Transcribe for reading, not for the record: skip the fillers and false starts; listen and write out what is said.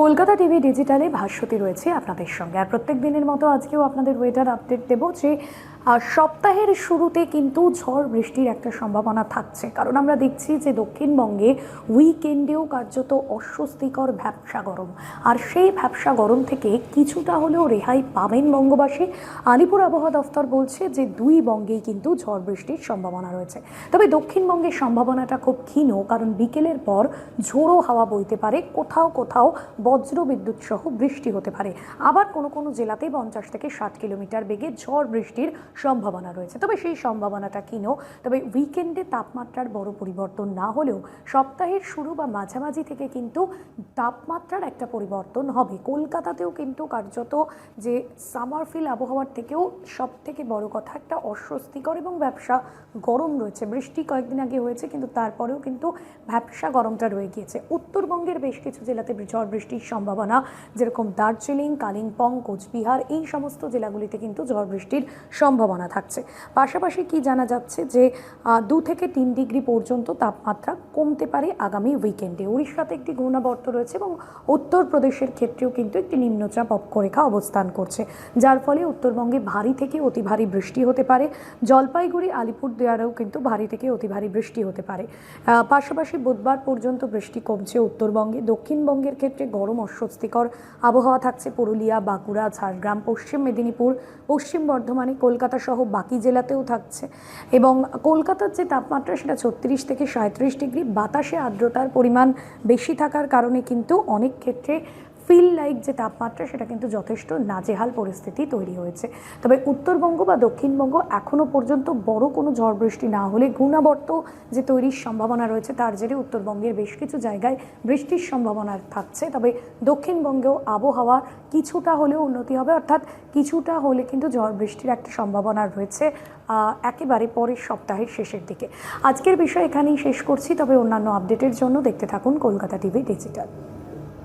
Kolkata TV ডিজিটালে Bhaswati রয়েছে আপনাদের সঙ্গে। আর প্রত্যেক দিনের মতো আজকেও আপনাদের ওয়েদার আপডেট দেবো যে সপ্তাহের শুরুতে কিন্তু ঝড় বৃষ্টির একটা সম্ভাবনা থাকছে, কারণ আমরা দেখছি যে দক্ষিণবঙ্গে উইকেন্ডেও কার্যত অস্বস্তিকর ভ্যাপসা গরম। আর সেই ভ্যাপসা গরম থেকে কিছুটা হলেও রেহাই পাবেন বঙ্গবাসী। আলিপুর আবহাওয়া দফতর বলছে যে দুই বঙ্গেই কিন্তু ঝড় বৃষ্টির সম্ভাবনা রয়েছে, তবে দক্ষিণবঙ্গের সম্ভাবনাটা খুব ক্ষীণ, কারণ বিকেলের পর ঝোড়ো হাওয়া বইতে পারে, কোথাও কোথাও বজ্র বিদ্যুৎ সহ বৃষ্টি হতে পারে। আবার কোনো কোনো জেলাতে 50 থেকে 60 কিলোমিটার বেগে ঝড় বৃষ্টির সম্ভাবনা রয়েছে, তবে সেই সম্ভাবনাটা ক্ষীণ। তবে উইকেন্ডে তাপমাত্রার বড় পরিবর্তন না হলেও সপ্তাহের শুরু বা মাঝামাঝি থেকে কিন্তু তাপমাত্রার একটা পরিবর্তন হবে। কলকাতাতেও কিন্তু কার্যত যে সামার ফিল আবহাওয়ার থেকেও সব থেকে বড় কথা একটা অস্বস্তিকর এবং ভ্যাপসা গরম রয়েছে। বৃষ্টি কয়েকদিন আগে হয়েছে, কিন্তু তারপরেও কিন্তু ভ্যাপসা গরমটা রয়ে গিয়েছে। উত্তরবঙ্গের বেশ কিছু জেলাতে ঝড় বৃষ্টির সম্ভাবনা, যেরকম দার্জিলিং, কালিম্পং, কোচবিহার, এই সমস্ত জেলাগুলিতে কিন্তু ঝড় বৃষ্টির সম্ভাবনা থাকছে। পাশাপাশি কি জানা যাচ্ছে যে 2 থেকে 3 ডিগ্রি পর্যন্ত তাপমাত্রা কমতে পারে আগামী উইকেন্ডে। উড়িষ্যাতে একটি ঘূর্ণাবর্ত রয়েছে এবং উত্তরপ্রদেশের ক্ষেত্রেও কিন্তু একটি নিম্নচাপ অক্ষরেখা অবস্থান করছে, যার ফলে উত্তরবঙ্গে ভারী থেকে অতি ভারী বৃষ্টি হতে পারে। জলপাইগুড়ি, আলিপুরদুয়ারেও কিন্তু ভারী থেকে অতি ভারী বৃষ্টি হতে পারে। পাশাপাশি বুধবার পর্যন্ত বৃষ্টি কমছে উত্তরবঙ্গে। দক্ষিণবঙ্গের ক্ষেত্রে গরম অস্বস্তিকর আবহাওয়া থাকছে পুরুলিয়া, বাঁকুড়া, ঝাড়গ্রাম, পশ্চিম মেদিনীপুর, পশ্চিম বর্ধমানে, কলকাতা সহ বাকি জেলাতেও থাকছে। এবং কলকাতার যে তাপমাত্রা সেটা 36 থেকে 37 ডিগ্রি। বাতাসে আর্দ্রতার পরিমাণ বেশি থাকার কারণে কিন্তু অনেক ক্ষেত্রে ফিল লাইক যে তাপমাত্রা সেটা কিন্তু যথেষ্ট নাজেহাল পরিস্থিতি তৈরি হয়েছে। তবে উত্তরবঙ্গ বা দক্ষিণবঙ্গ এখনও পর্যন্ত বড় কোনো ঝড় বৃষ্টি না হলে ঘূর্ণাবর্ত যে তৈরির সম্ভাবনা রয়েছে তার জেরে উত্তরবঙ্গের বেশ কিছু জায়গায় বৃষ্টির সম্ভাবনা থাকছে। তবে দক্ষিণবঙ্গেও আবহাওয়া কিছুটা হলেও উন্নতি হবে, অর্থাৎ কিছুটা হলে কিন্তু ঝড় বৃষ্টির একটা সম্ভাবনা রয়েছে একেবারে পরের সপ্তাহের শেষের দিকে। আজকের বিষয় এখানেই শেষ করছি, তবে অন্যান্য আপডেটের জন্য দেখতে থাকুন কলকাতা টিভি ডিজিটাল।